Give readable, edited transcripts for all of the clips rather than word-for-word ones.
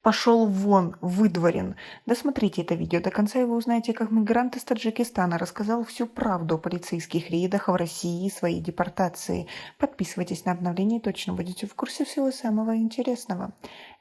Пошел вон, выдворен. Досмотрите это видео до конца, и вы узнаете, как мигрант из Таджикистана рассказал всю правду о полицейских рейдах в России и своей депортации. Подписывайтесь на обновления, и точно будете в курсе всего самого интересного.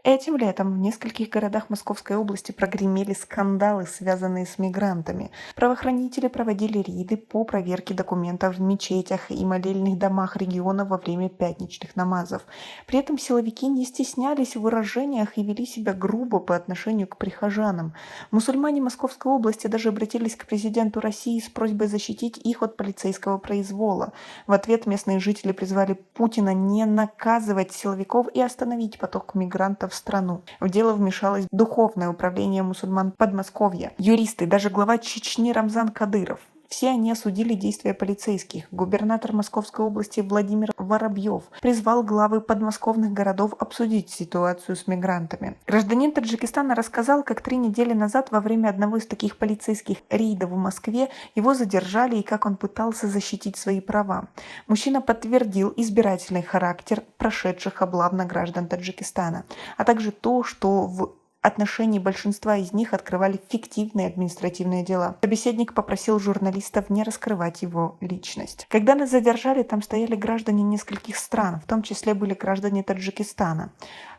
Этим летом в нескольких городах Московской области прогремели скандалы, связанные с мигрантами. Правоохранители проводили рейды по проверке документов в мечетях и молельных домах региона во время пятничных намазов. При этом силовики не стеснялись в выражениях и вели себя грубо по отношению к прихожанам. Мусульмане Московской области даже обратились к президенту России с просьбой защитить их от полицейского произвола. В ответ местные жители призвали Путина не наказывать силовиков и остановить поток мигрантов в страну. В дело вмешалось Духовное управление мусульман Подмосковья, юристы, даже глава Чечни Рамзан Кадыров. Все они осудили действия полицейских. Губернатор Московской области Владимир Воробьев призвал главы подмосковных городов обсудить ситуацию с мигрантами. Гражданин Таджикистана рассказал, как 3 недели назад во время одного из таких полицейских рейдов в Москве его задержали и как он пытался защитить свои права. Мужчина подтвердил избирательный характер прошедших облав на граждан Таджикистана, а также то, что в отношении большинства из них открывали фиктивные административные дела. Собеседник попросил журналистов не раскрывать его личность. Когда нас задержали, там стояли граждане нескольких стран, в том числе были граждане Таджикистана.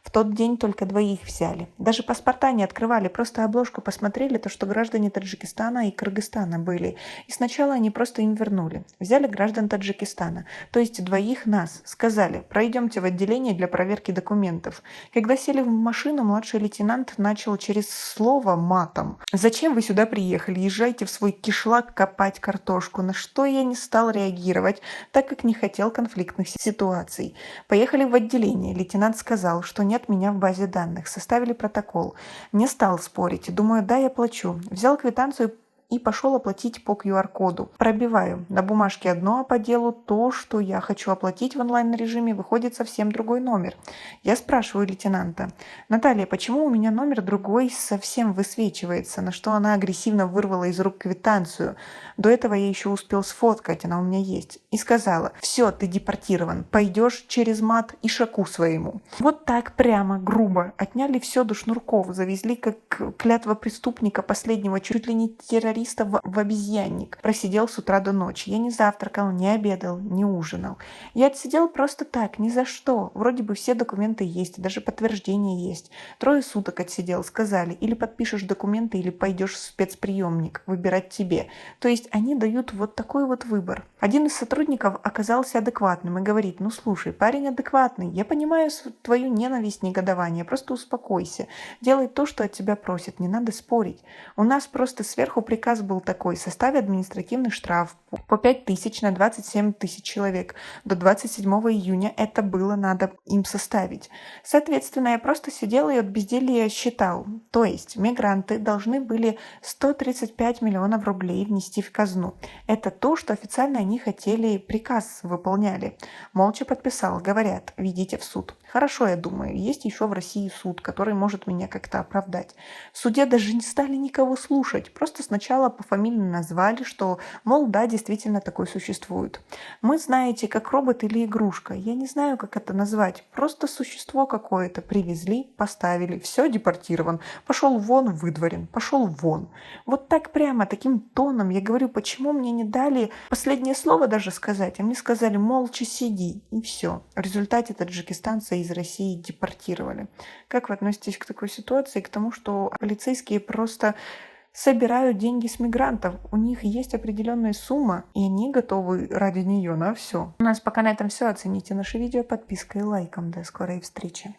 В тот день только 2 взяли. Даже паспорта не открывали, просто обложку посмотрели, то что граждане Таджикистана и Кыргызстана были. И сначала они просто им вернули. Взяли граждан Таджикистана, то есть 2 нас. Сказали, пройдемте в отделение для проверки документов. Когда сели в машину, младший лейтенант начал через слово матом: «Зачем вы сюда приехали? Езжайте в свой кишлак копать картошку». На что я не стал реагировать, так как не хотел конфликтных ситуаций. Поехали в отделение. Лейтенант сказал, что нет меня в базе данных. Составили протокол. Не стал спорить. Думаю, да, я плачу. Взял квитанцию и пошел оплатить по QR-коду. Пробиваю. На бумажке одно, а по делу то, что я хочу оплатить в онлайн-режиме, выходит совсем другой номер. Я спрашиваю лейтенанта: «Наталья, почему у меня номер другой совсем высвечивается?» На что она агрессивно вырвала из рук квитанцию. До этого я еще успел сфоткать, она у меня есть. И сказала: «Все, ты депортирован. Пойдешь через мат и шаку своему». Вот так прямо, грубо. Отняли все до шнурков. Завезли как клятва преступника последнего, чуть ли не террориста, в обезьянник. Просидел с утра до ночи. Я не завтракал, не обедал, не ужинал. Я отсидел просто так, ни за что. Вроде бы все документы есть, даже подтверждение есть. 3 суток отсидел, сказали: или подпишешь документы, или пойдешь в спецприемник. Выбирать тебе. То есть они дают вот такой вот выбор. Один из сотрудников оказался адекватным и говорит: «Ну слушай, парень адекватный, я понимаю твою ненависть, негодование, просто успокойся. Делай то, что от тебя просят, не надо спорить. У нас просто сверху приказ был такой: составь административный штраф по 5000 на 27 тысяч человек. До 27 июня это было надо им составить». Соответственно, я просто сидел и от безделья считал. То есть мигранты должны были 135 миллионов рублей внести в казну. Это то, что официально они хотели, приказ выполняли. Молча подписал, говорят: «Ведите в суд». Хорошо, я думаю, есть еще в России суд, который может меня как-то оправдать. В суде даже не стали никого слушать, просто сначала пофамильно назвали, что, мол, да, действительно такой существует. Мы, знаете, как робот или игрушка. Я не знаю, как это назвать. Просто существо какое-то привезли, поставили, все, депортирован. Пошел вон, выдворен, пошел вон. Вот так прямо, таким тоном я говорю, почему мне не дали последнее слово даже сказать, а мне сказали: молча сиди, и все. В результате таджикистанца из России депортировали. Как вы относитесь к такой ситуации, к тому, что полицейские просто собирают деньги с мигрантов? У них есть определенная сумма, и они готовы ради нее на все. У нас пока на этом все. Оцените наше видео подпиской и лайком. До скорой встречи.